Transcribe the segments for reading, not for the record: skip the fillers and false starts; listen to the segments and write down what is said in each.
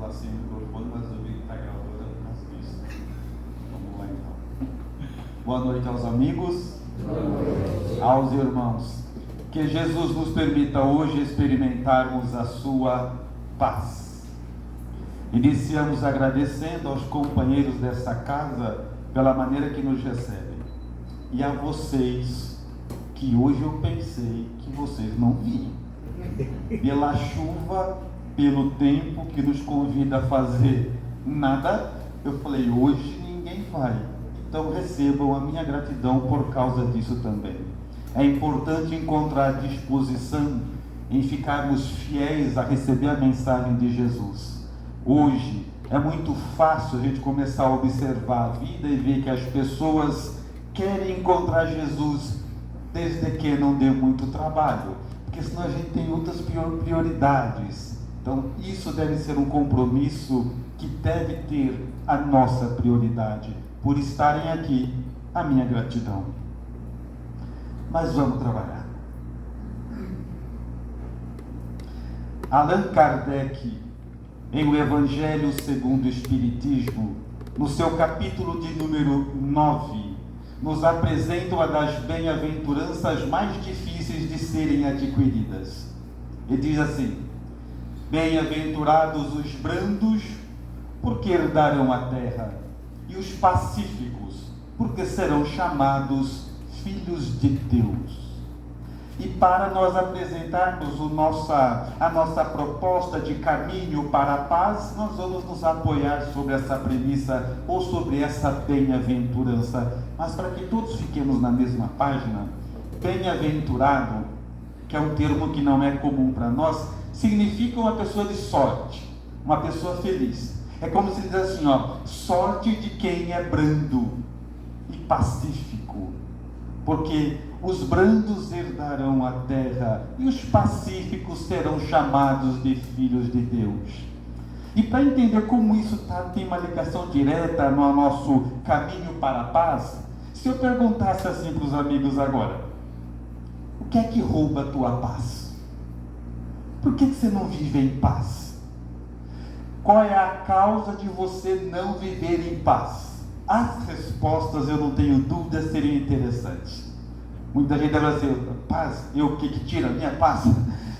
está sem microfone, mas eu vi que está gravando, eu não faço isso. Vamos lá então. Boa noite aos amigos, aos irmãos. Que Jesus nos permita hoje experimentarmos a sua paz. Iniciamos agradecendo aos companheiros desta casa pela maneira que nos recebem. E a vocês, que hoje eu pensei que vocês não vinham. Pela chuva, pelo tempo que nos convida a fazer nada, eu falei, hoje ninguém vai. Então recebam a minha gratidão por causa disso também. É importante encontrar disposição em ficarmos fiéis a receber a mensagem de Jesus. Hoje é muito fácil a gente começar a observar a vida e ver que as pessoas querem encontrar Jesus desde que não dê muito trabalho, porque senão a gente tem outras prioridades. Então isso deve ser um compromisso que deve ter a nossa prioridade. Por estarem aqui, a minha gratidão. Mas vamos trabalhar. Allan Kardec, em O Evangelho segundo o Espiritismo, no seu capítulo de número 9, nos apresenta uma das bem-aventuranças mais difíceis de serem adquiridas. Ele diz assim: bem-aventurados os brandos, porque herdarão a terra, e os pacíficos, porque serão chamados filhos de Deus. E para nós apresentarmos a nossa proposta de caminho para a paz, nós vamos nos apoiar sobre essa premissa ou sobre essa bem-aventurança. Mas para que todos fiquemos na mesma página, bem-aventurado, que é um termo que não é comum para nós, significa uma pessoa de sorte, uma pessoa feliz. É como se diz assim, sorte de quem é brando e pacífico, porque os brandos herdarão a terra e os pacíficos serão chamados de filhos de Deus. E para entender como isso tem uma ligação direta no nosso caminho para a paz, se eu perguntasse assim para os amigos agora: o que é que rouba a tua paz? Por que você não vive em paz? Qual é a causa de você não viver em paz? As respostas, eu não tenho dúvida, seriam interessantes. Muita gente deve dizer, paz, o que tira a minha paz?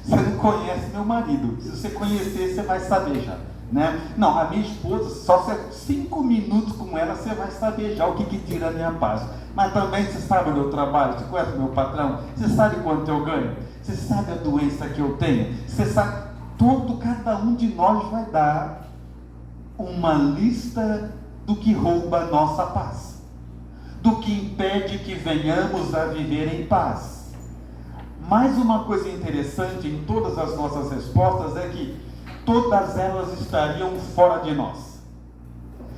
Você não conhece meu marido. Se você conhecer, você vai saber já, né? Não, a minha esposa, só 5 minutos com ela, você vai saber já o que tira a minha paz. Mas também você sabe o meu trabalho, você conhece o meu patrão, você sabe quanto eu ganho, você sabe a doença que eu tenho, você sabe, cada um de nós vai dar uma lista do que rouba a nossa paz, do que impede que venhamos a viver em paz. Mais uma coisa interessante em todas as nossas respostas é que todas elas estariam fora de nós.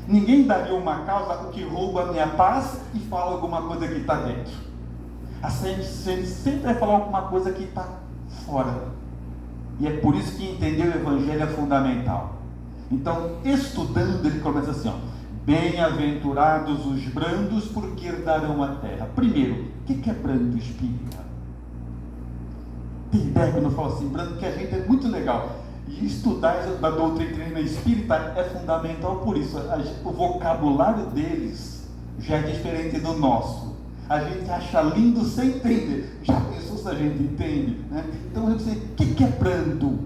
Ninguém daria uma causa, o que rouba a minha paz, e fala alguma coisa que está dentro. A gente sempre vai falar alguma coisa que está fora. E é por isso que entender o Evangelho é fundamental. Então, estudando, ele começa assim, bem-aventurados os brandos, porque herdarão a terra. Primeiro, o que é brando espírita? Tem ideia quando eu falo assim, brando, que a gente é muito legal. E estudar a doutrina espírita é fundamental por isso. O vocabulário deles já é diferente do nosso. A gente acha lindo sem entender. Já pensou se a gente entende? Né? Então eu sei, o que é brando?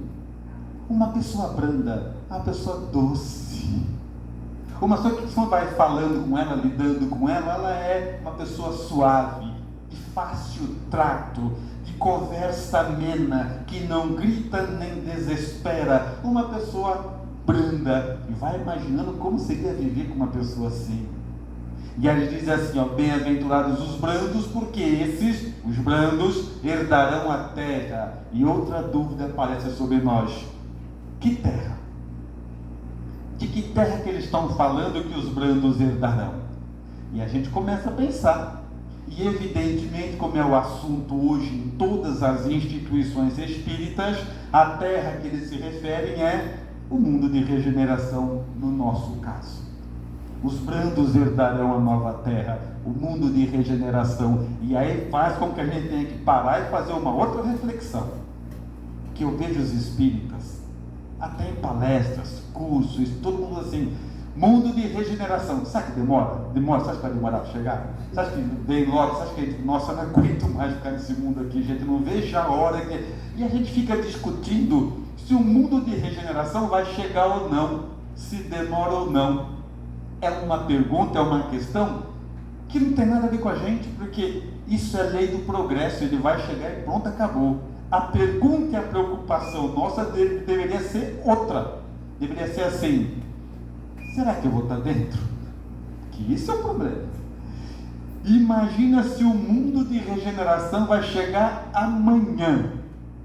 Uma pessoa branda, uma pessoa doce. Uma pessoa que você vai falando com ela, lidando com ela, ela é uma pessoa suave, de fácil trato, de conversa amena, que não grita nem desespera. Uma pessoa branda. E vai imaginando como seria viver com uma pessoa assim. E aí ele diz assim, bem-aventurados os brandos, porque esses, os brandos, herdarão a terra. E outra dúvida aparece sobre nós: que terra? De que terra que eles estão falando que os brandos herdarão? E a gente começa a pensar. E evidentemente, como é o assunto hoje em todas as instituições espíritas, a terra que eles se referem é o mundo de regeneração, no nosso caso. Os brandos herdarão a nova terra, o mundo de regeneração. E aí faz com que a gente tenha que parar e fazer uma outra reflexão. Que eu vejo os espíritas até em palestras, cursos, todo mundo assim, mundo de regeneração. Sabe que demora? Você acha que vai demorar para chegar? Você acha que vem logo? Você acha que, nossa, eu não aguento mais ficar nesse mundo aqui, gente, não vejo a hora que... E a gente fica discutindo se o mundo de regeneração vai chegar ou não, se demora ou não. É uma pergunta, é uma questão que não tem nada a ver com a gente, porque isso é lei do progresso, ele vai chegar e pronto, acabou. A pergunta e a preocupação nossa deveria ser outra. Deveria ser assim: será que eu vou estar dentro? Que isso é o problema. Imagina se o mundo de regeneração vai chegar amanhã.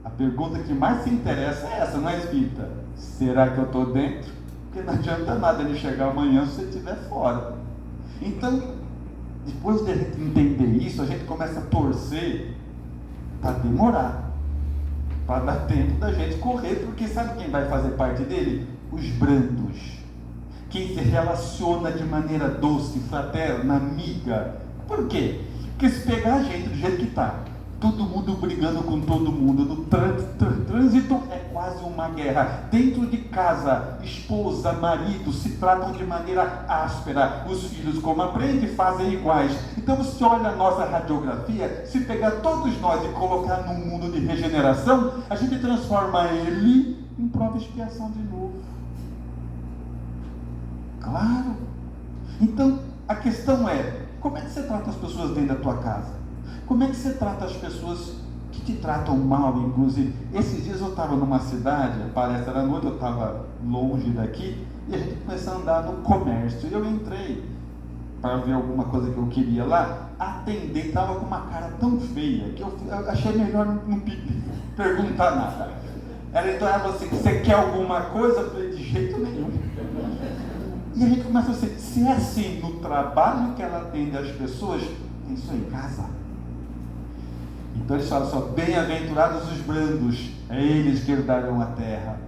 A pergunta que mais se interessa é essa, não é, espírita? Será que eu estou dentro? Porque não adianta nada ele chegar amanhã se você estiver fora. Então, depois de a gente entender isso, a gente começa a torcer para demorar, para dar tempo da gente correr, porque sabe quem vai fazer parte dele? Os brandos. Quem se relaciona de maneira doce, fraterna, amiga. Por quê? Porque se pegar a gente do jeito que está, todo mundo brigando com todo mundo, no trânsito é quase uma guerra. Dentro de casa, esposa, marido se tratam de maneira áspera. Os filhos, como aprendem, fazem iguais. Então, se olha a nossa radiografia, se pegar todos nós e colocar num mundo de regeneração, a gente transforma ele em prova e expiação de novo. Claro. Então, a questão é: como é que você trata as pessoas dentro da tua casa? Como é que você trata as pessoas que te tratam mal, inclusive? Esses dias eu estava numa cidade, a palestra era à noite, eu estava longe daqui, e a gente começou a andar no comércio. E eu entrei para ver alguma coisa que eu queria lá. A atendente estava com uma cara tão feia que eu achei melhor não perguntar nada. Ela então falou assim: você quer alguma coisa? Eu falei: de jeito nenhum. E a gente começa assim: se é assim no trabalho que ela atende as pessoas, tem isso em casa. Então eles falam só: bem-aventurados os brandos, é eles que herdarão a terra.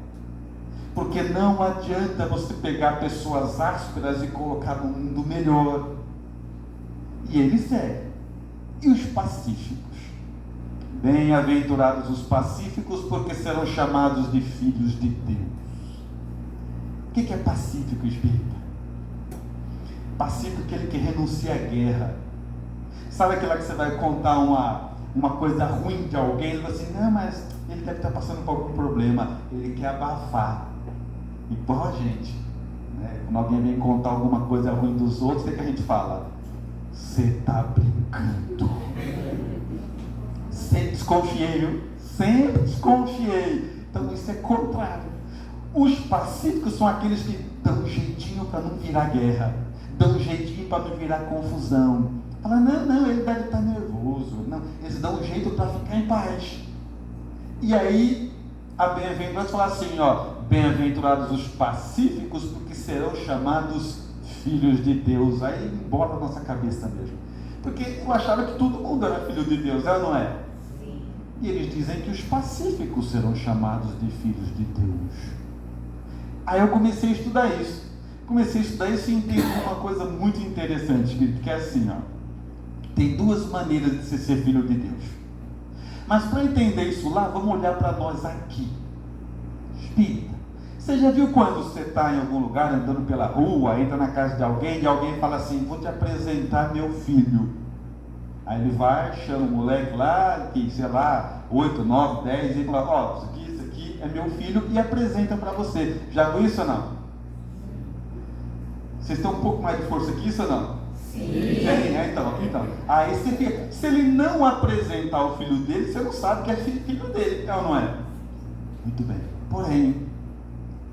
Porque não adianta você pegar pessoas ásperas e colocar no mundo melhor. E eles e os pacíficos. Bem-aventurados os pacíficos, porque serão chamados de filhos de Deus. O que é pacífico, espírita? Pacífico é aquele que renuncia à guerra. Sabe aquela que você vai contar uma coisa ruim de alguém, ele fala assim: não, mas ele deve estar passando por algum problema, ele quer abafar. Igual a gente, né? Quando alguém vem contar alguma coisa ruim dos outros, o que a gente fala? Você está brincando. Sempre desconfiei, viu? Sempre desconfiei. Então isso é contrário. Os pacíficos são aqueles que dão um jeitinho para não virar guerra, dão um jeitinho para não virar confusão. Fala: não, ele deve estar nervoso. Não, eles dão um jeito para ficar em paz. E aí, a bem-aventurança fala assim: bem-aventurados os pacíficos, porque serão chamados filhos de Deus. Aí embora a nossa cabeça mesmo. Porque eu achava que todo mundo era filho de Deus, é ou não é? Sim. E eles dizem que os pacíficos serão chamados de filhos de Deus. Aí eu comecei a estudar isso. E entendi uma coisa muito interessante, que é assim, tem duas maneiras de ser filho de Deus. Mas para entender isso lá, vamos olhar para nós aqui. Espírita, você já viu quando você está em algum lugar, andando pela rua, entra na casa de alguém, e alguém fala assim: vou te apresentar meu filho. Aí ele vai, chama o moleque lá, que sei lá, 8, 9, 10, e fala: isso aqui é meu filho, e apresenta para você. Já viu isso ou não? Vocês têm um pouco mais de força que isso ou não? Sim. Então. Aí você fica, se ele não apresentar o filho dele, você não sabe que é filho dele, é ou não é? Muito bem. Porém,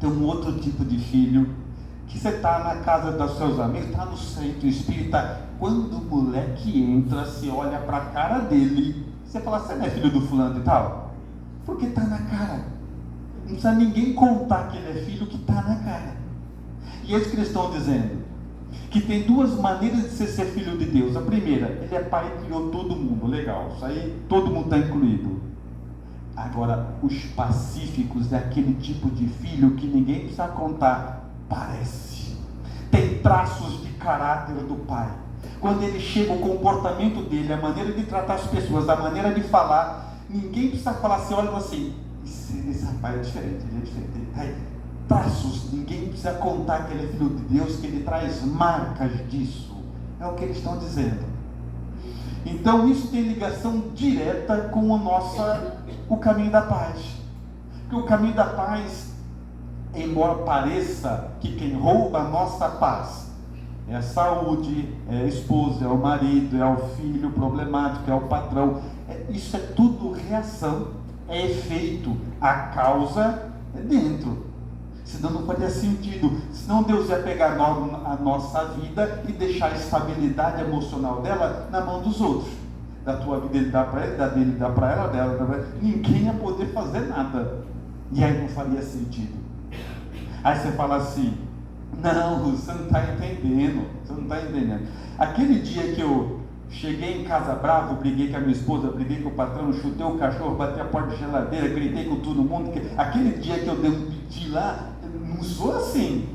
tem um outro tipo de filho, que você está na casa dos seus amigos, está no centro espírita, quando o moleque entra, você olha para a cara dele, você fala: você não é filho do fulano e tal? Porque está na cara. Não precisa ninguém contar que ele é filho, que está na cara. E eles que eles estão dizendo que tem duas maneiras de ser filho de Deus. A primeira, ele é pai e criou todo mundo. Legal, isso aí todo mundo está incluído. Agora, os pacíficos é aquele tipo de filho que ninguém precisa contar. Parece. Tem traços de caráter do pai. Quando ele chega, o comportamento dele, a maneira de tratar as pessoas, a maneira de falar, ninguém precisa falar assim: olha assim, esse rapaz é diferente, ele é diferente. Ele traz traços, ninguém precisa contar que ele é filho de Deus, que ele traz marcas disso. É o que eles estão dizendo. Então isso tem ligação direta com o caminho da paz. Porque o caminho da paz, embora pareça que quem rouba a nossa paz é a saúde, é a esposa, é o marido, é o filho problemático, é o patrão, isso é tudo reação, é efeito, a causa é dentro. Senão não faria sentido. Senão Deus ia pegar a nossa vida e deixar a estabilidade emocional dela na mão dos outros. Da tua vida ele dá para ele, da dele dá para ela, dela dá para ela. Ninguém ia poder fazer nada. E aí não faria sentido. Aí você fala assim, não, você não está entendendo. Você não está entendendo. Aquele dia que eu cheguei em casa bravo, briguei com a minha esposa, briguei com o patrão, chutei o cachorro, bati a porta da geladeira, gritei com todo mundo. Aquele dia que eu dei um piti lá, não sou assim.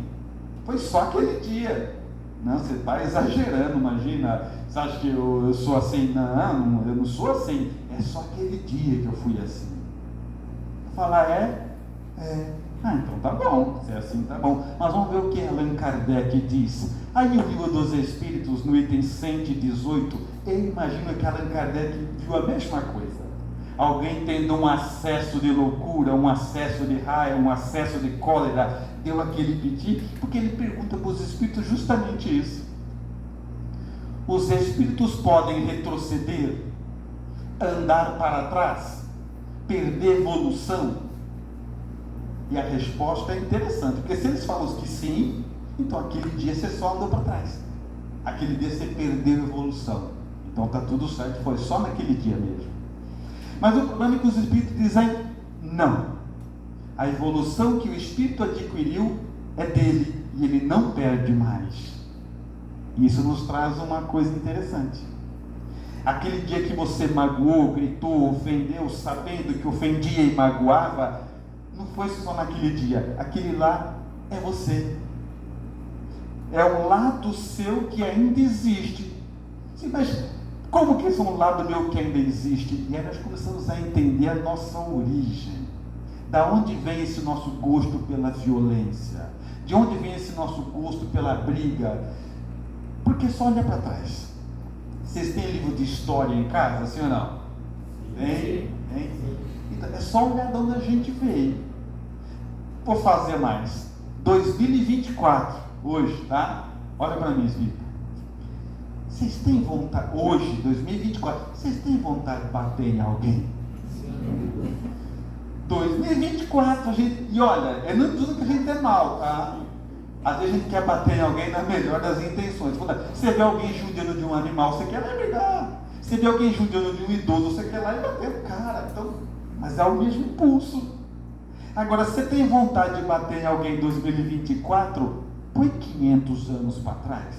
Foi só aquele dia. Não, você está exagerando, imagina. Você acha que eu sou assim? Não, eu não sou assim. É só aquele dia que eu fui assim. Falar então tá bom, se é assim tá bom. Mas vamos ver o que Allan Kardec diz. Aí o Livro dos Espíritos, no item 118, eu imagino que Allan Kardec viu a mesma coisa. Alguém tendo um acesso de loucura, um acesso de raiva, um acesso de cólera, deu aquele piti, porque ele pergunta para os espíritos justamente isso. Os espíritos podem retroceder, andar para trás, perder evolução? E a resposta é interessante, porque se eles falam que sim, então aquele dia você só andou para trás. Aquele dia você perdeu evolução. Então está tudo certo, foi só naquele dia mesmo. Mas o problema é que os espíritos dizem não. A evolução que o espírito adquiriu é dele e ele não perde mais. E isso nos traz uma coisa interessante. Aquele dia que você magoou, gritou, ofendeu, sabendo que ofendia e magoava, não foi só naquele dia. Aquele lá é você. É um lado seu que ainda existe. Sim, mas como que esse é um lado meu que ainda existe? E aí nós começamos a entender a nossa origem. Da onde vem esse nosso gosto pela violência? De onde vem esse nosso gosto pela briga? Porque só olha para trás. Vocês têm livro de história em casa, sim ou não? Tem? Então, é só olhar de onde a gente veio. Vou fazer mais. 2024, hoje, tá? Olha para mim, Vitor. Vocês têm vontade, hoje, 2024, vocês têm vontade de bater em alguém? Sim. 2024, a gente, e olha, eu não digo que a gente é mal, tá? Às vezes a gente quer bater em alguém na melhor das intenções. Você vê alguém judiando de um animal, você quer lá brigar. Você vê alguém judiando de um idoso, você quer lá e bater o cara. Então, mas é o mesmo impulso. Agora, você tem vontade de bater em alguém em 2024? Põe 500 anos para trás.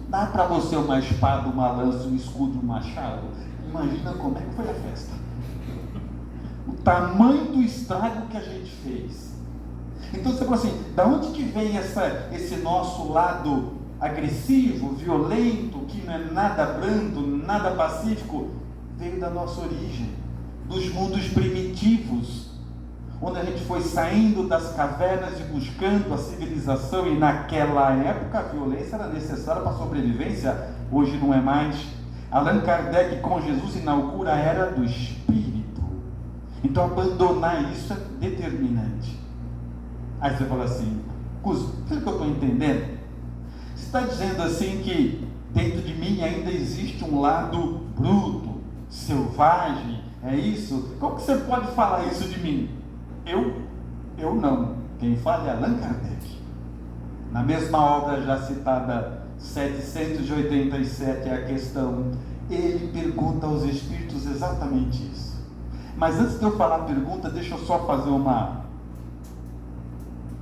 Dá para você uma espada, uma lança, um escudo, um machado? Imagina como é que foi a festa. O tamanho do estrago que a gente fez. Então você fala assim, da onde que vem esse nosso lado agressivo, violento, que não é nada brando, nada pacífico? Veio da nossa origem, dos mundos primitivos, onde a gente foi saindo das cavernas e buscando a civilização, e naquela época a violência era necessária para a sobrevivência, hoje não é mais. Allan Kardec com Jesus inaugura a era do espírito. Então abandonar isso é determinante. Aí você fala assim, Cusco, o que eu estou entendendo? Você está dizendo assim que dentro de mim ainda existe um lado bruto, selvagem, é isso? Como que você pode falar isso de mim? Eu não. Quem fala é Allan Kardec. Na mesma obra já citada, 787 é a questão, ele pergunta aos espíritos exatamente isso. Mas antes de eu falar a pergunta, deixa eu só fazer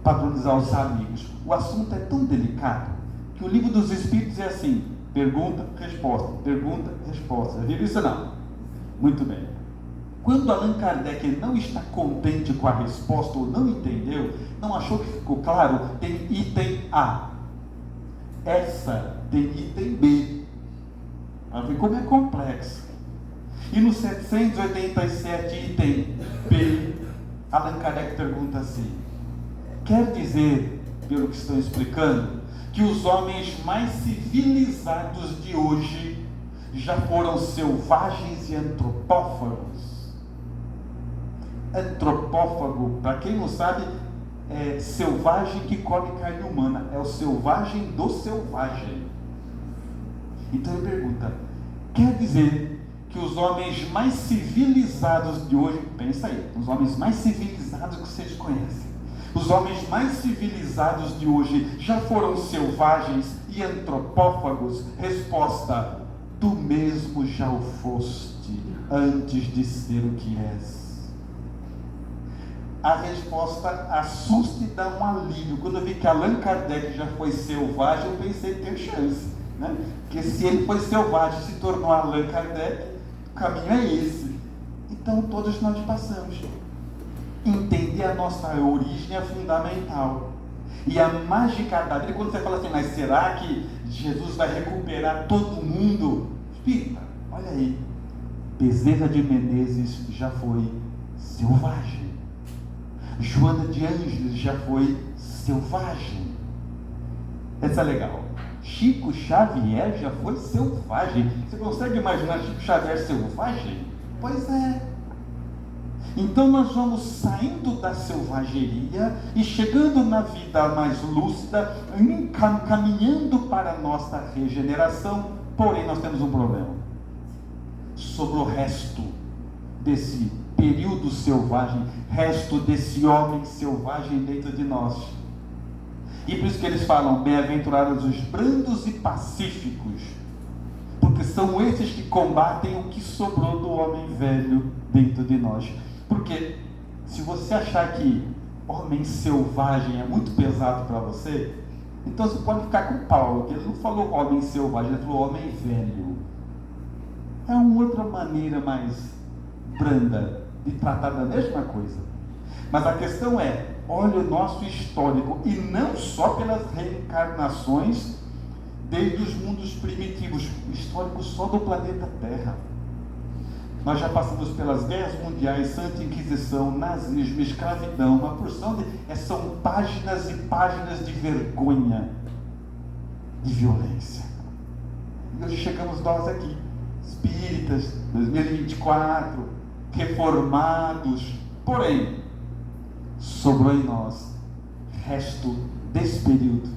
padronizar os amigos. O assunto é tão delicado que o Livro dos Espíritos é assim: pergunta, resposta, pergunta, resposta. Viu isso ou não? Muito bem. Quando Allan Kardec não está contente com a resposta ou não entendeu, não achou que ficou claro, tem item A. Essa tem item B. Para ver como é complexo. E no 787 item B, Allan Kardec pergunta assim: quer dizer, pelo que estão explicando, que os homens mais civilizados de hoje já foram selvagens e antropófagos? Antropófago, para quem não sabe, é selvagem que come carne humana, é o selvagem do selvagem. Então ele pergunta: quer dizer que os homens mais civilizados de hoje, pensa aí, os homens mais civilizados que vocês conhecem, os homens mais civilizados de hoje já foram selvagens e antropófagos? Resposta: tu mesmo já o foste antes de ser o que és. A resposta assusta e dá um alívio. Quando eu vi que Allan Kardec já foi selvagem, eu pensei ter chance, né? Porque se ele foi selvagem e se tornou Allan Kardec, o caminho é esse. Então todos nós passamos. Entender a nossa origem é fundamental. E a mágica da vida, quando você fala assim, mas será que Jesus vai recuperar todo mundo? Espírita, olha aí, Bezerra de Menezes já foi selvagem. Joana de Ângeles já foi selvagem. Essa é legal. Chico Xavier já foi selvagem. Você consegue imaginar Chico Xavier selvagem? Pois é. Então nós vamos saindo da selvageria e chegando na vida mais lúcida, caminhando para a nossa regeneração. Porém nós temos um problema sobre o resto desse período selvagem, resto desse homem selvagem dentro de nós. E por isso que eles falam: bem-aventurados os brandos e pacíficos, porque são esses que combatem o que sobrou do homem velho dentro de nós. Porque se você achar que homem selvagem é muito pesado para você, então você pode ficar com Paulo, que ele não falou homem selvagem, ele falou homem velho. É uma outra maneira mais branda de tratar da mesma coisa. Mas a questão é, olha o nosso histórico, e não só pelas reencarnações desde os mundos primitivos, histórico só do planeta Terra. Nós já passamos pelas guerras mundiais, Santa Inquisição, nazismo, escravidão, uma porção de... são páginas e páginas de vergonha, de violência. E hoje chegamos nós aqui, espíritas, 2024, reformados, porém, sobrou em nós resto desse período.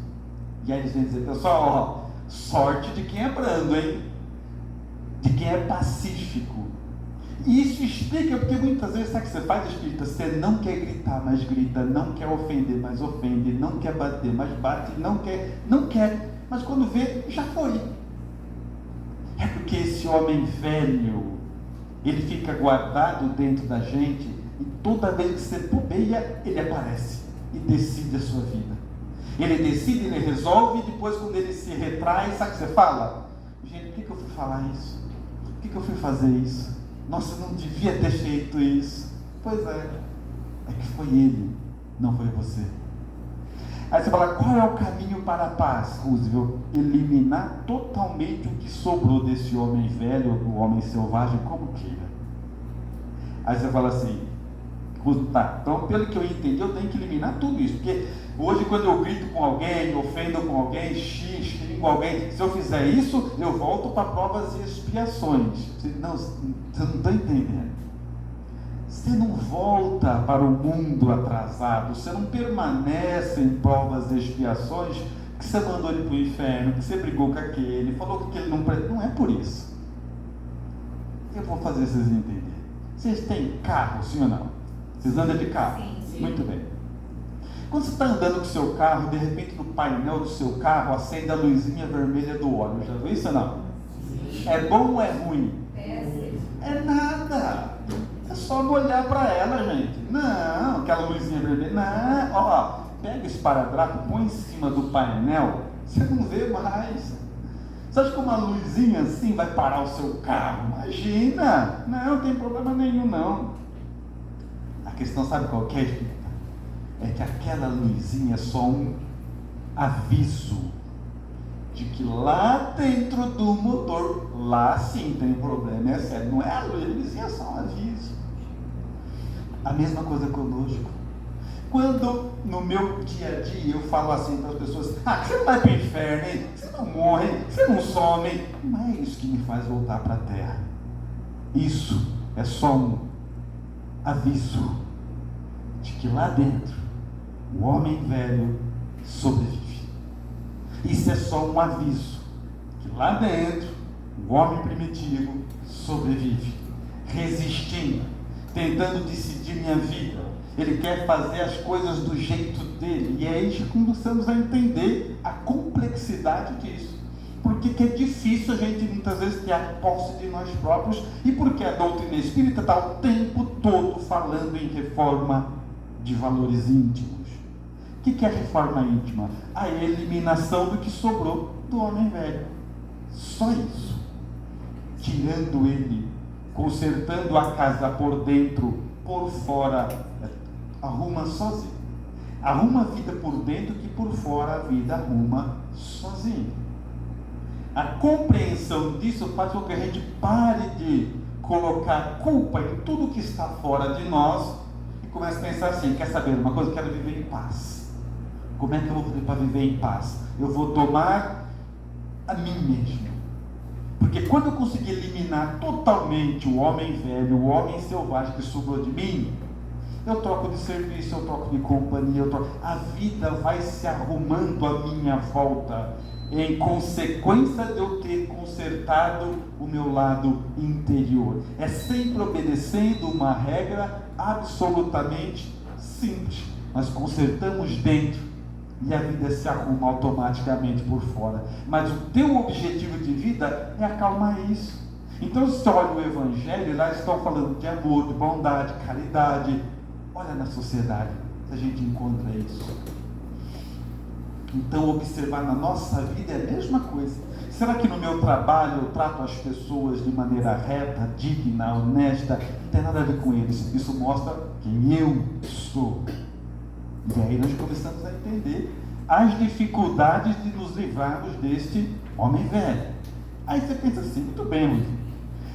E aí eles vêm dizer: pessoal, ó, sorte de quem é brando, hein? De quem é pacífico. E isso explica porque muitas vezes, sabe o que você faz, espírita? Você não quer gritar, mas grita, não quer ofender, mas ofende, não quer bater, mas bate, não quer, mas quando vê, já foi. É porque esse homem velho, ele fica guardado dentro da gente, e toda vez que você bobeia, ele aparece e decide a sua vida. Ele decide, ele resolve, e depois quando ele se retrai, sabe o que você fala? Gente, por que eu fui falar isso? Por que eu fui fazer isso? Nossa, eu não devia ter feito isso. Pois é que foi ele, não foi você. Aí você fala: qual é o caminho para a paz, Roosevelt? Eliminar totalmente o que sobrou desse homem velho, do homem selvagem, como queira. Aí você fala assim: tá, então pelo que eu entendi, eu tenho que eliminar tudo isso, porque hoje quando eu grito com alguém, ofendo com alguém, xingo alguém, se eu fizer isso, eu volto para provas e expiações. Você não está entendendo. Você não volta para o mundo atrasado, você não permanece em provas e expiações, que você mandou ele para o inferno, que você brigou com aquele, falou que ele não é por isso. Eu vou fazer vocês entenderem. Vocês têm carro, sim ou não? Vocês andam de carro? Sim. Muito bem. Quando você está andando com o seu carro, de repente no painel do seu carro acende a luzinha vermelha do óleo. Já viu isso ou não? Sim. É bom ou é ruim? É nada. É só olhar para ela, gente. Não, aquela luzinha vermelha. Não, ó, pega esse esparadrapo, põe em cima do painel, você não vê mais. Você acha que uma luzinha assim vai parar o seu carro? Imagina! Não tem problema nenhum, não. A questão, sabe qual que é? É que aquela luzinha é só um aviso de que lá dentro do motor, lá sim tem um problema, é sério. Não é a luzinha, é só um aviso. A mesma coisa conosco. Quando no meu dia a dia eu falo assim para as pessoas: você não vai para o inferno, hein? Você não morre, hein? Você não some, hein? Não é isso que me faz voltar para a terra. Isso é só um aviso de que lá dentro o homem velho sobrevive. Isso é só um aviso que lá dentro o homem primitivo sobrevive, resistindo, tentando decidir minha vida. Ele quer fazer as coisas do jeito dele. E é aí que começamos a entender a complexidade disso. Por que é difícil a gente muitas vezes ter a posse de nós próprios, e porque a doutrina espírita está o tempo todo falando em reforma de valores íntimos. O que é a reforma íntima? A eliminação do que sobrou do homem velho. Só isso. Tirando ele, consertando a casa por dentro, por fora, arruma sozinho. Arruma a vida por dentro, que por fora a vida arruma sozinho. A compreensão disso faz com que a gente pare de colocar culpa em tudo que está fora de nós e comece a pensar assim: quer saber uma coisa? Eu quero viver em paz. Como é que eu vou fazer para viver em paz? Eu vou domar a mim mesmo. Porque quando eu conseguir eliminar totalmente o homem velho, o homem selvagem que sobrou de mim, eu troco de serviço, eu troco de companhia, a vida vai se arrumando à minha volta, em consequência de eu ter consertado o meu lado interior. É sempre obedecendo uma regra absolutamente simples. Nós consertamos dentro e a vida se arruma automaticamente por fora. Mas o teu objetivo de vida é acalmar isso. Então, se olha o Evangelho, lá estão falando de amor, de bondade, caridade. Olha na sociedade, se a gente encontra isso. Então, observar na nossa vida é a mesma coisa. Será que no meu trabalho eu trato as pessoas de maneira reta, digna, honesta? Não tem nada a ver com eles. Isso mostra quem eu sou. E aí nós começamos a entender as dificuldades de nos livrarmos deste homem velho. Aí você pensa assim: muito bem, Luiz.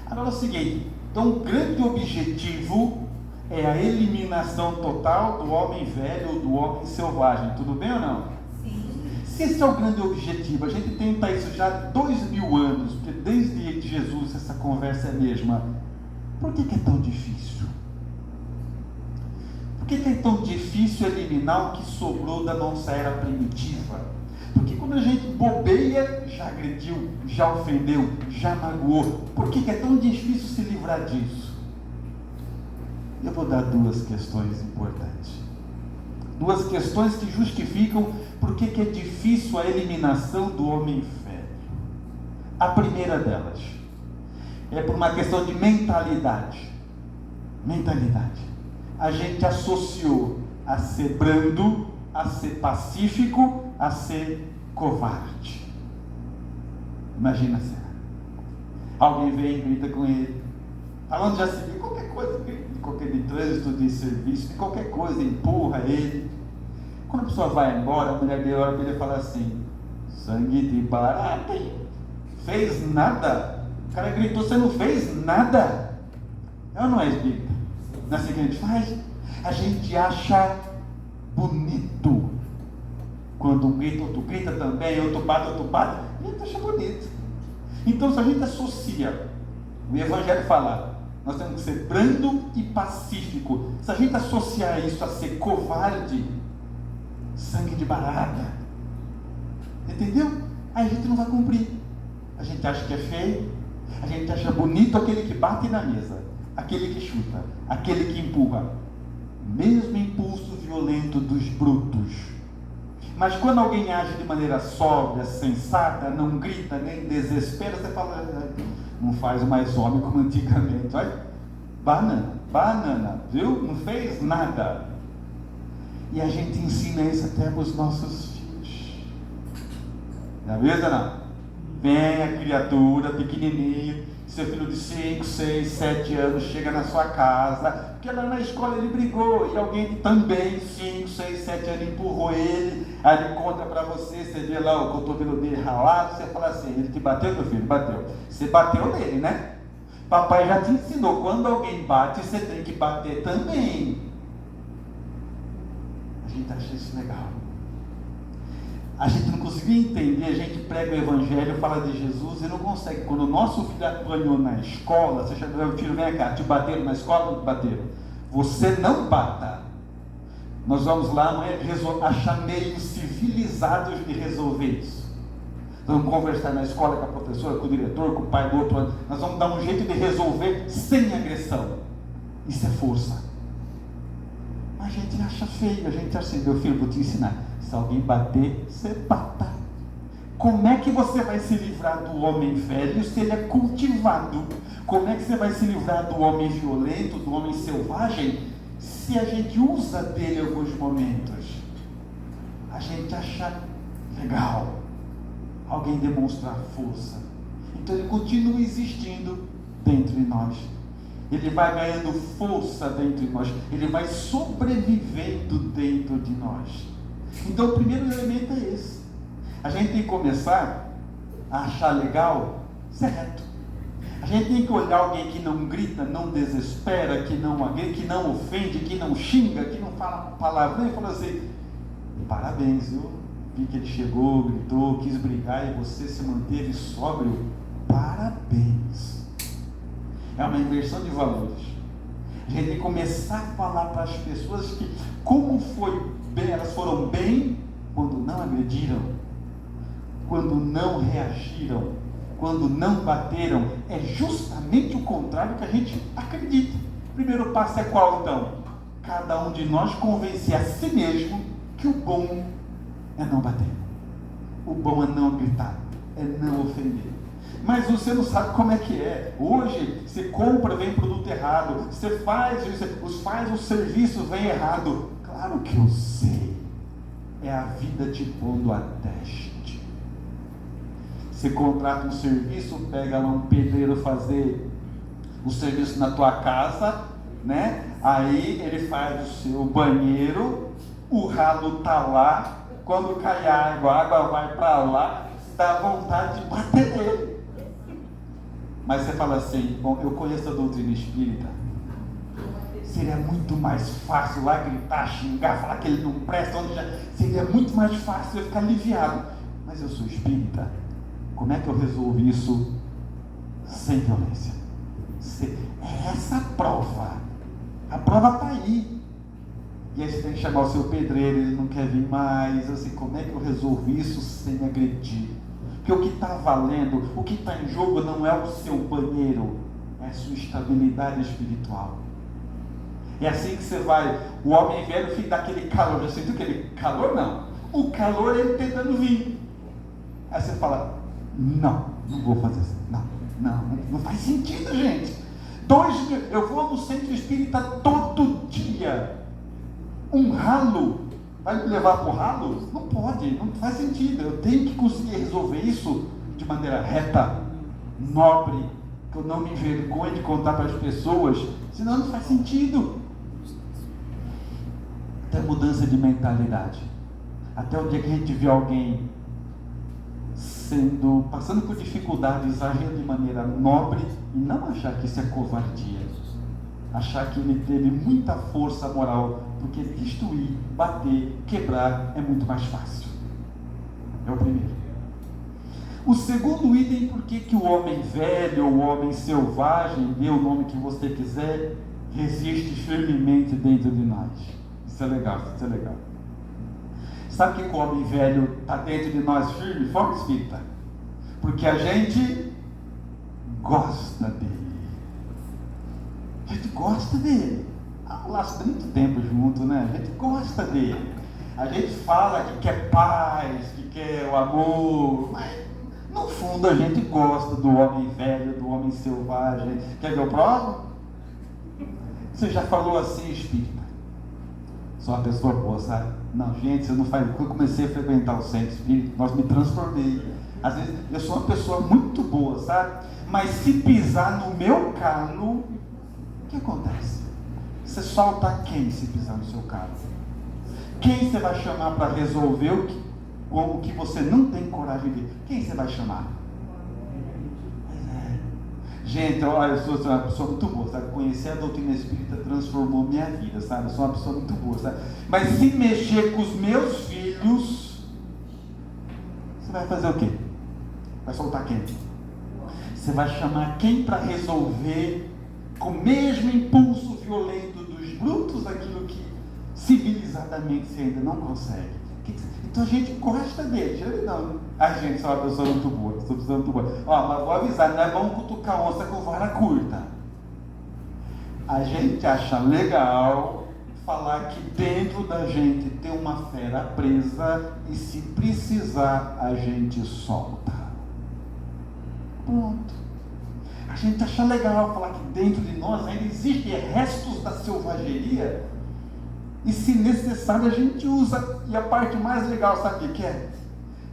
Agora é o seguinte: então o grande objetivo é a eliminação total do homem velho ou do homem selvagem. Tudo bem ou não? Se esse é o grande objetivo, a gente tenta isso já há 2000 anos, porque desde Jesus essa conversa é a mesma. Por que é tão difícil? Por que é tão difícil eliminar o que sobrou da nossa era primitiva? Porque quando a gente bobeia, já agrediu, já ofendeu, já magoou. Por que é tão difícil se livrar disso? Eu vou dar duas questões importantes. Duas questões que justificam por que é difícil a eliminação do homem velho. A primeira delas é por uma questão de mentalidade. Mentalidade. A gente associou a ser brando, a ser pacífico, a ser covarde. Imagina a cena. Alguém vem e grita com ele, falando já se viu qualquer coisa, de qualquer de trânsito, de serviço, de qualquer coisa, empurra ele. Quando a pessoa vai embora, a mulher dele olha para ele e fala assim: sangue de barata, fez nada. O cara gritou: você não fez nada. É ou não é, espírita? Não é assim que a gente faz? A gente acha bonito quando um grita, outro grita também, outro bate, a gente acha bonito. Então, se a gente associa, o Evangelho fala, nós temos que ser brando e pacífico. Se a gente associar isso a ser covarde, sangue de barata, entendeu? Aí a gente não vai cumprir. A gente acha que é feio, a gente acha bonito aquele que bate na mesa, aquele que chuta, aquele que empurra. Mesmo impulso violento dos brutos. Mas quando alguém age de maneira sóbria, sensata, não grita, nem desespera, você fala: não faz mais homem como antigamente. Olha, banana, viu? Não fez nada. E a gente ensina isso até para os nossos filhos. Não é mesmo, não? Vem a criatura pequenininha, seu filho de 5, 6, 7 anos chega na sua casa, porque lá na escola ele brigou, e alguém também, 5, 6, 7 anos, empurrou ele, aí ele conta para você, você vê lá o cotovelo dele ralado, você fala assim: ele te bateu, meu filho? Bateu. Você bateu nele, né? Papai já te ensinou, quando alguém bate, você tem que bater também. A gente acha isso legal. A gente não conseguiu entender, a gente prega o evangelho, fala de Jesus e não consegue. Quando o nosso filho apanhou na escola, você chama o filho, vem cá, te bateram na escola ou te bateram? Você não bata. Nós vamos lá, não é, achar meios civilizados de resolver isso. Vamos conversar na escola com a professora, com o diretor, com o pai do outro. Nós vamos dar um jeito de resolver sem agressão. Isso é força. Mas a gente acha feio, a gente acha assim, meu filho, vou te ensinar. Se alguém bater, você bata. Como é que você vai se livrar do homem velho se ele é cultivado? Como é que você vai se livrar do homem violento, do homem selvagem, se a gente usa dele em alguns momentos? A gente acha legal alguém demonstrar força. Então ele continua existindo dentro de nós. Ele vai ganhando força dentro de nós. Ele vai sobrevivendo dentro de nós. Então o primeiro elemento é esse. A gente tem que começar a achar legal ser reto. A gente tem que olhar alguém que não grita, não desespera, que não agride, que não ofende, que não xinga, que não fala palavrão e fala assim: parabéns, viu? Vi que ele chegou, gritou, quis brigar e você se manteve sóbrio. Parabéns. É uma inversão de valores. A gente tem que começar a falar para as pessoas que como foi bem, elas foram bem quando não agrediram, quando não reagiram, quando não bateram. É justamente o contrário que a gente acredita. O primeiro passo é qual então? Cada um de nós convencer a si mesmo que o bom é não bater, o bom é não gritar, é não ofender. Mas você não sabe como é que é. Hoje você compra, vem produto errado, você faz o serviço, vem errado. Claro que eu sei. É a vida te pondo a teste. Você contrata um serviço, pega lá um pedreiro fazer o serviço na tua casa, né? Aí ele faz o seu banheiro, o ralo está lá. Quando cai a água vai para lá, dá vontade de bater nele. Mas você fala assim: bom, eu conheço a doutrina espírita, seria muito mais fácil lá gritar, xingar, falar que ele não presta, seria muito mais fácil eu ficar aliviado. Mas eu sou espírita, como é que eu resolvo isso sem violência? É essa a prova está aí. E aí você tem que chamar o seu pedreiro, ele não quer vir mais. Assim, como é que eu resolvo isso sem agredir? Porque o que está valendo, o que está em jogo não é o seu banheiro, é a sua estabilidade espiritual. É assim que você vai, o homem velho fica daquele calor. Já sentiu aquele calor? Não. O calor é ele tentando vir. Aí você fala: não vou fazer isso. Não faz sentido, gente. Eu vou no centro espírita todo dia. Um ralo vai me levar para o ralo? Não pode, não faz sentido. Eu tenho que conseguir resolver isso de maneira reta, nobre, que eu não me envergonhe de contar para as pessoas, senão não faz sentido. Até mudança de mentalidade. Até o dia que a gente vê alguém passando por dificuldades, agindo de maneira nobre, e não achar que isso é covardia. Achar que ele teve muita força moral, porque destruir, bater, quebrar é muito mais fácil. É o primeiro. O segundo item, por que o homem velho, ou o homem selvagem, dê o nome que você quiser, resiste firmemente dentro de nós. Isso é legal, isso é legal. Sabe que o homem velho está dentro de nós firme, forte espírita? Porque a gente gosta dele. A gente gosta dele. Há um laço de muito tempo junto, né? A gente gosta dele. A gente fala que quer paz, que quer o amor, mas no fundo a gente gosta do homem velho, do homem selvagem. Quer que eu prove? Você já falou assim, espírita? Sou uma pessoa boa, sabe? Não, gente, você não faz. Quando eu comecei a frequentar o centro espírita, nós me transformei. Às vezes eu sou uma pessoa muito boa, sabe? Mas se pisar no meu calo, o que acontece? Você solta quem se pisar no seu calo? Quem você vai chamar para resolver o que você não tem coragem de? Quem você vai chamar? Gente, olha, eu sou uma pessoa muito boa, sabe? Conhecer a doutrina espírita transformou minha vida, sabe? Eu sou uma pessoa muito boa, sabe? Mas se mexer com os meus filhos, você vai fazer o quê? Vai soltar quem? Você vai chamar quem para resolver com o mesmo impulso violento dos brutos aquilo que civilizadamente você ainda não consegue? Então a gente gosta deles. Não, a gente é uma pessoa muito boa, sou uma pessoa muito boa. Ó, mas vou avisar, não é bom cutucar onça com vara curta. A gente acha legal falar que dentro da gente tem uma fera presa e se precisar a gente solta. Pronto. A gente acha legal falar que dentro de nós ainda existem restos da selvageria e se necessário a gente usa. E a parte mais legal, sabe o que é?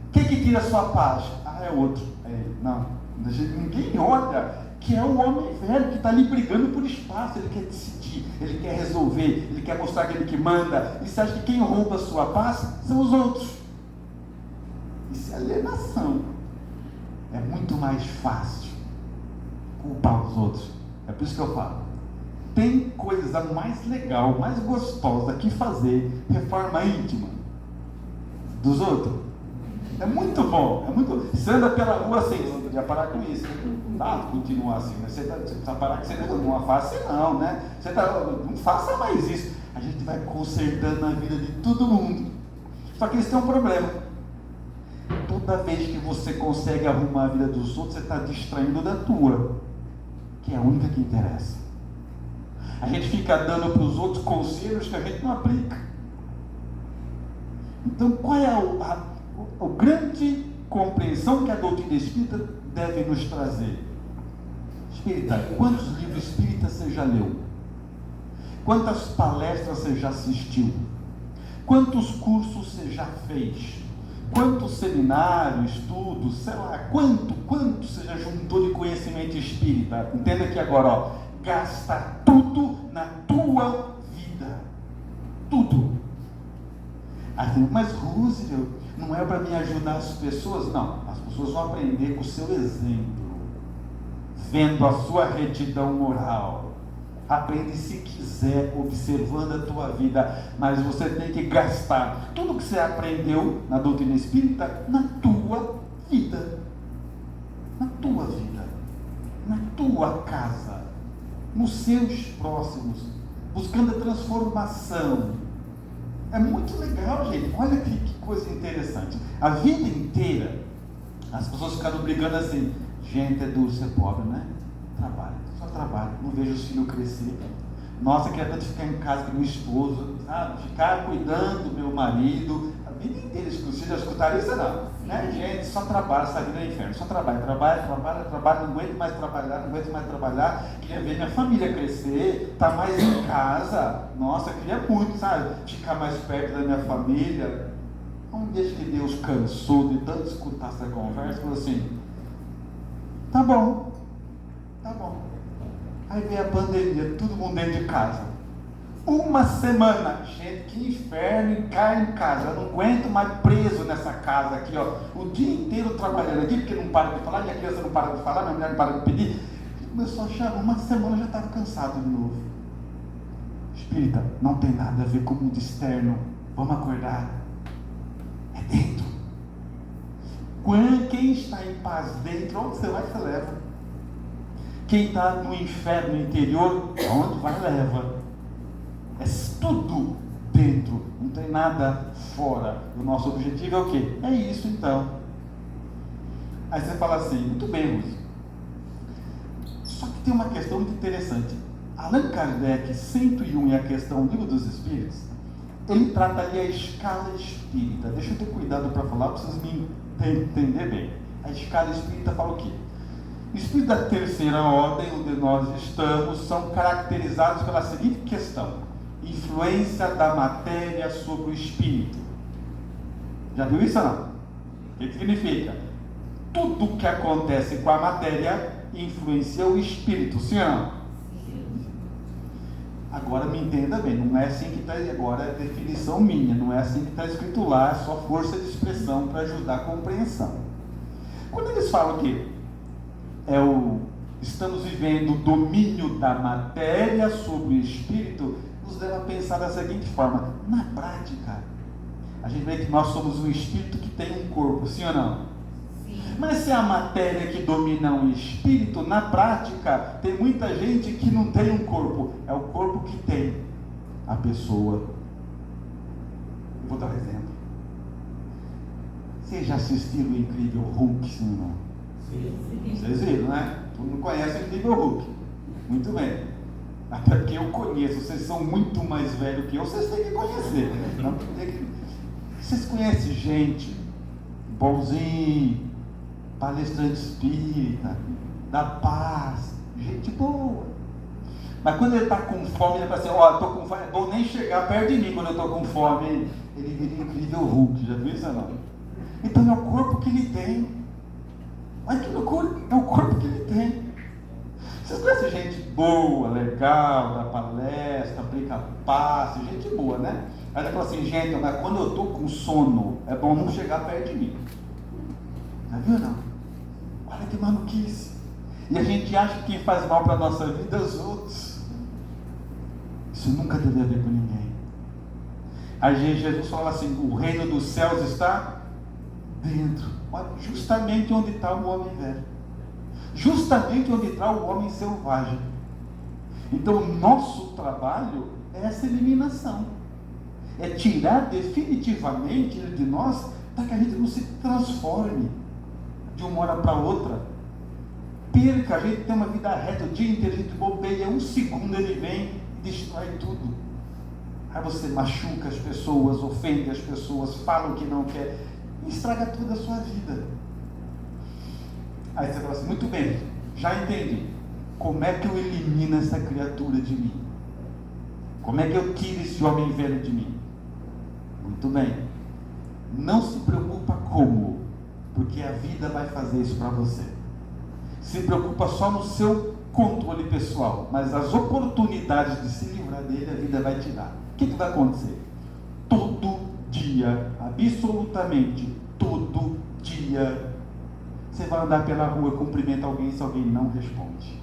O que tira a sua paz? Ah, é outro. É ele. Não. Ninguém olha que é o homem velho que está ali brigando por espaço. Ele quer decidir, ele quer resolver, ele quer mostrar aquele que manda. E você acha que quem rouba a sua paz são os outros? Isso é alienação. É muito mais fácil culpar os outros. É por isso que eu falo, tem coisa mais legal, mais gostosa que fazer reforma íntima dos outros. É muito bom, é muito. Você anda pela rua assim, você podia parar com isso, não dá para continuar assim, né? Você precisa parar que você não faça não, né? Não faça mais isso. A gente vai consertando a vida de todo mundo. Só que isso tem um problema. Toda vez que você consegue arrumar a vida dos outros, você está distraindo da tua, que é a única que interessa. A gente fica dando para os outros conselhos que a gente não aplica. Então, qual é a grande compreensão que a doutrina espírita deve nos trazer? Espírita, quantos livros espíritas você já leu? Quantas palestras você já assistiu? Quantos cursos você já fez? Quantos seminários, estudos, sei lá, quanto você já juntou de conhecimento espírita? Entenda aqui agora, ó, gasta tudo na tua vida. Tudo. Aí, mas Roosevelt, não é para me ajudar as pessoas? Não, as pessoas vão aprender com o seu exemplo, vendo a sua retidão moral. Aprende se quiser, observando a tua vida, mas você tem que gastar tudo que você aprendeu na doutrina espírita na tua vida. Na tua vida. Na tua casa. Nos seus próximos. Buscando a transformação. É muito legal, gente. Olha que coisa interessante. A vida inteira, as pessoas ficaram brigando assim. Gente, é duro ser pobre, né? Trabalho. Só trabalho, não vejo os filhos crescer. Nossa, eu queria tanto ficar em casa com meu esposo, sabe? Ficar cuidando do meu marido, a vida inteira. Vocês já escutaram isso? Não, né? Gente, só trabalho, essa vida é inferno. Só trabalho, não aguento mais trabalhar. Queria ver minha família crescer, estar mais em casa. Nossa, eu queria muito, sabe? Ficar mais perto da minha família. Um dia que Deus cansou de tanto escutar essa conversa, falou assim: tá bom. Aí veio a pandemia, todo mundo dentro de casa. Uma semana, gente, que inferno, cai em casa. Eu não aguento mais preso nessa casa aqui, ó. O dia inteiro trabalhando aqui, porque não para de falar, minha criança não para de falar, minha mulher não para de pedir. Começou a achar, uma semana eu já estava cansado de novo. Espírita, não tem nada a ver com o mundo externo. Vamos acordar. É dentro. Quem está em paz dentro, onde você vai, você leva. Quem está no inferno interior, onde vai, leva. É tudo dentro, não tem nada fora. O nosso objetivo é o quê? É isso então. Aí você fala assim, muito bem, Lúcio. Só que tem uma questão muito interessante. Allan Kardec, 101 e a questão Livro dos Espíritos, ele trata ali a escala espírita. Deixa eu ter cuidado para falar, para vocês me entender bem. A escala espírita fala o quê? Os espíritos da terceira ordem, onde nós estamos, são caracterizados pela seguinte questão: influência da matéria sobre o espírito. Já viu isso ou não? O que significa? Tudo que acontece com a matéria influencia o espírito, sim ou não? Agora me entenda bem, não é assim que está, agora é definição minha, não é assim que está escrito lá, é só força de expressão para ajudar a compreensão. Quando eles falam que é estamos vivendo o domínio da matéria sobre o espírito, nos leva a pensar da seguinte forma: na prática, a gente vê que nós somos um espírito que tem um corpo, sim ou não? Sim. Mas se é a matéria que domina o espírito, na prática, tem muita gente que não tem um corpo, é o corpo que tem a pessoa. Eu vou dar um exemplo. Vocês já assistiram o Incrível Hulk, sim ou não? Sim. Vocês viram, né? Todo mundo conhece o Incrível Hulk. Muito bem. Até porque eu conheço, vocês são muito mais velhos que eu, vocês têm que conhecer. Não tem que... Vocês conhecem gente bonzinho, palestrante espírita, da paz, gente boa. Mas quando ele está com fome, ele fala assim: ó, estou com fome, é bom nem chegar perto de mim quando eu estou com fome. Ele vira Incrível Hulk, já viu isso não? Então é o corpo que ele tem. Olha que loucura, é o corpo que ele tem. Vocês conhecem gente boa, legal, da palestra, brinca passe, gente boa, né? Aí ele fala assim: gente, mas quando eu estou com sono, é bom não chegar perto de mim. Já viu não? Olha que maluquice. E a gente acha que quem faz mal para a nossa vida é os outros. Isso nunca teve a ver com ninguém. Aí Jesus fala assim: o reino dos céus está dentro. Justamente onde está o homem velho. Justamente onde está o homem selvagem. Então o nosso trabalho é essa eliminação. É tirar definitivamente ele de nós, para que a gente não se transforme de uma hora para outra. Perca, a gente tem uma vida reta, o dia inteiro a gente bobeia, um segundo ele vem e destrói tudo. Aí você machuca as pessoas, ofende as pessoas, fala o que não quer, e estraga toda a sua vida. Aí você fala assim: muito bem, já entendi. Como é que eu elimino essa criatura de mim? Como é que eu tiro esse homem velho de mim? Muito bem. Não se preocupa como, porque a vida vai fazer isso para você. Se preocupa só no seu controle pessoal, mas as oportunidades de se livrar dele, a vida vai te dar. O que vai acontecer? Todo dia, absolutamente todo dia, você vai andar pela rua, cumprimenta alguém, se alguém não responde.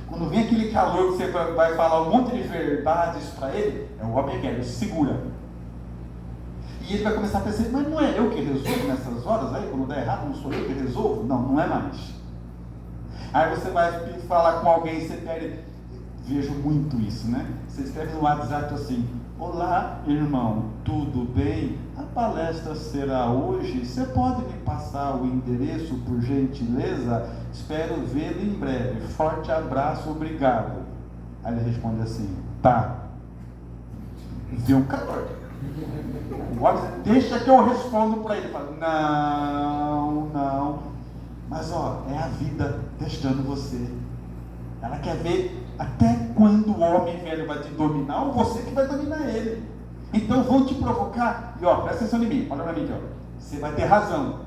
Quando vem aquele calor que você vai falar um monte de verdades para ele, é o homem velho, segura. E ele vai começar a pensar: mas não é eu que resolvo nessas horas aí? Quando dá errado, não sou eu que resolvo? Não, não é mais. Aí você vai falar com alguém e você pede, vejo muito isso, né? Você escreve no WhatsApp assim: olá, irmão, tudo bem? A palestra será hoje, você pode me passar o endereço, por gentileza? Espero vê-lo em breve, forte abraço, obrigado. Aí ele responde assim: tá. Vê um calor. O homem diz: deixa que eu respondo para ele. Ele fala: não, mas ó, é a vida testando você. Ela quer ver até quando o homem velho vai te dominar ou você que vai dominar ele. Então vou te provocar. E ó, presta atenção em mim, olha para mim aqui, ó. Você vai ter razão,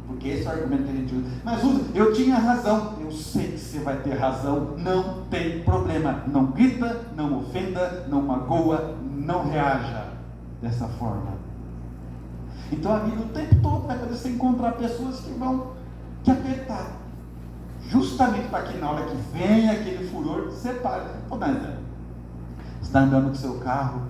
porque esse é o argumento que a gente usa. Mas usa: eu tinha razão. Eu sei que você vai ter razão, não tem problema. Não grita, não ofenda, não magoa, não reaja dessa forma. Então a vida o tempo todo vai fazer você encontrar pessoas que vão te apertar, justamente para que na hora que vem aquele furor, você pare. Você está andando com seu carro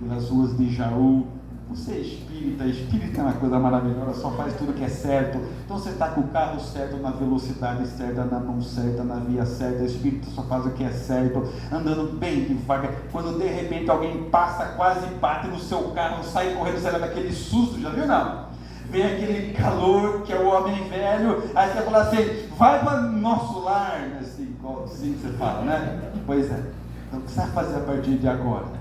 pelas ruas de Jaú, você é espírita é uma coisa maravilhosa, só faz tudo que é certo. Então você está com o carro certo, na velocidade certa, na mão certa, na via certa, espírita só faz o que é certo, andando bem devagar. Quando de repente alguém passa, quase bate no seu carro, sai correndo, sai daquele susto, já viu não? Vem aquele calor que é o homem velho, aí você fala assim: vai para nosso lar, assim que você fala, né? Pois é. Então o que você vai fazer a partir de agora?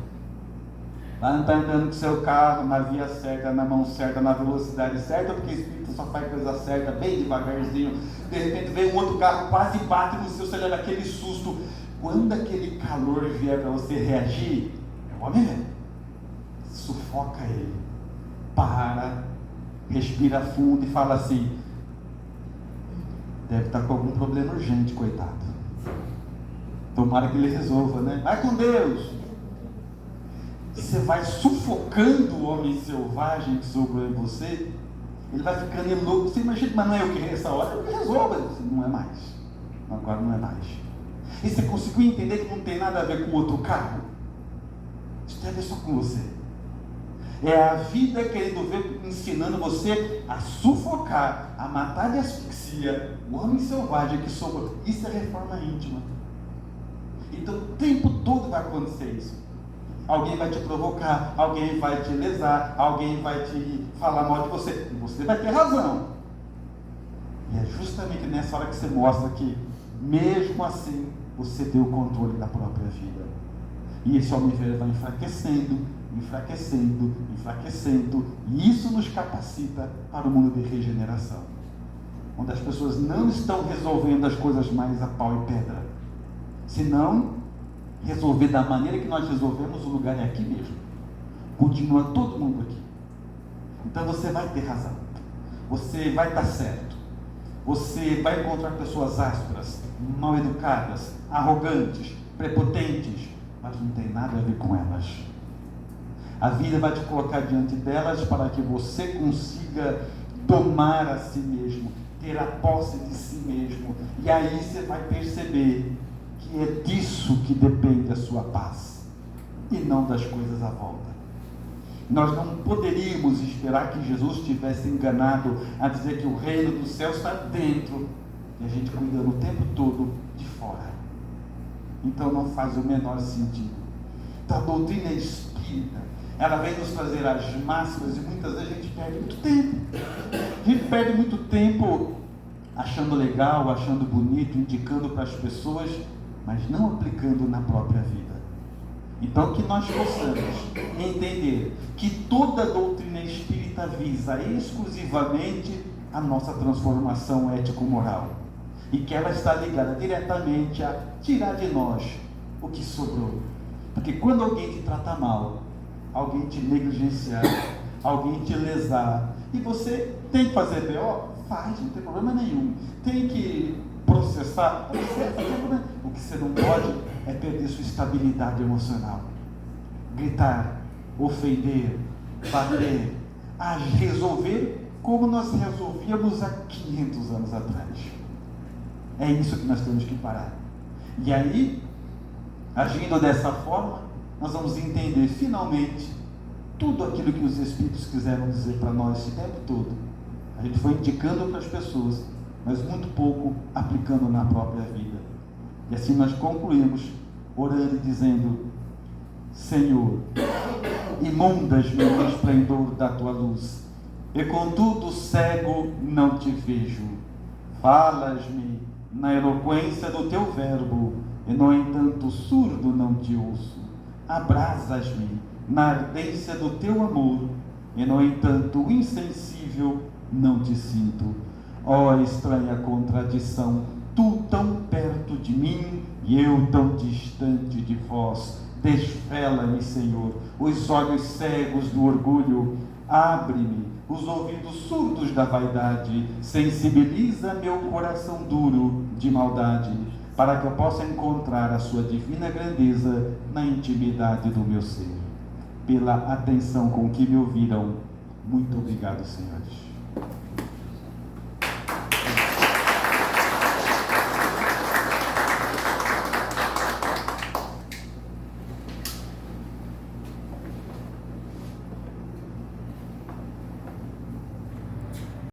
Lá não está andando com seu carro na via certa, na mão certa, na velocidade certa, porque o espírito só faz coisa certa, bem devagarzinho. De repente vem um outro carro, quase bate no seu, você leva aquele susto. Quando aquele calor vier para você reagir, é o homem velho. Sufoca ele. Para, respira fundo e fala assim: deve estar com algum problema urgente, coitado. Tomara que ele resolva, né? Vai com Deus. Você vai sufocando o homem selvagem que sobrou em você, ele vai ficando louco. Você imagina: mas não é eu que essa hora, eu que resolvo. Não é mais. agora não é mais. E você conseguiu entender que não tem nada a ver com outro carro? Isso tem a ver só com você. É a vida querendo ver, ensinando você a sufocar, a matar de asfixia o homem selvagem que sobrou. Isso é reforma íntima. Então o tempo todo vai acontecer isso. Alguém vai te provocar, alguém vai te lesar, alguém vai te falar mal de você. E você vai ter razão. E é justamente nessa hora que você mostra que, mesmo assim, você tem o controle da própria vida. E esse homem velho vai enfraquecendo, enfraquecendo, enfraquecendo. E isso nos capacita para o mundo de regeneração, onde as pessoas não estão resolvendo as coisas mais a pau e pedra. Se não resolver da maneira que nós resolvemos, o lugar é aqui mesmo. Continua todo mundo aqui. Então você vai ter razão. Você vai estar certo. Você vai encontrar pessoas ásperas, mal educadas, arrogantes, prepotentes, mas não tem nada a ver com elas. A vida vai te colocar diante delas para que você consiga domar a si mesmo, ter a posse de si mesmo. E aí você vai perceber que é disso que depende a sua paz, e não das coisas à volta. Nós não poderíamos esperar que Jesus tivesse enganado a dizer que o reino dos céus está dentro, e a gente cuidando o tempo todo de fora. Então não faz o menor sentido. Então a doutrina espírita, ela vem nos trazer as máximas, e muitas vezes a gente perde muito tempo. A gente perde muito tempo achando legal, achando bonito, indicando para as pessoas, mas não aplicando na própria vida. Então que nós possamos entender que toda doutrina espírita visa exclusivamente a nossa transformação ético-moral, e que ela está ligada diretamente a tirar de nós o que sobrou. Porque quando alguém te trata mal, alguém te negligenciar, alguém te lesar, e você tem que fazer BO, faz, não tem problema nenhum. Tem que processar, o que você não pode é perder sua estabilidade emocional. Gritar, ofender, bater, resolver como nós resolvíamos há 500 anos atrás. É isso que nós temos que parar. E aí, agindo dessa forma, nós vamos entender finalmente tudo aquilo que os Espíritos quiseram dizer para nós esse tempo todo. A gente foi indicando para as pessoas, mas muito pouco aplicando na própria vida. E assim nós concluímos orando e dizendo: Senhor, inundas-me no esplendor da tua luz, e contudo cego não te vejo. Falas-me na eloquência do teu verbo, e no entanto surdo não te ouço. Abrasas-me na ardência do teu amor, e no entanto insensível não te sinto. Ó estranha contradição, tu tão perto de mim e eu tão distante de vós. Desvela-me, Senhor, os olhos cegos do orgulho, abre-me os ouvidos surdos da vaidade, sensibiliza meu coração duro de maldade, para que eu possa encontrar a sua divina grandeza na intimidade do meu ser. Pela atenção com que me ouviram, muito obrigado, senhores.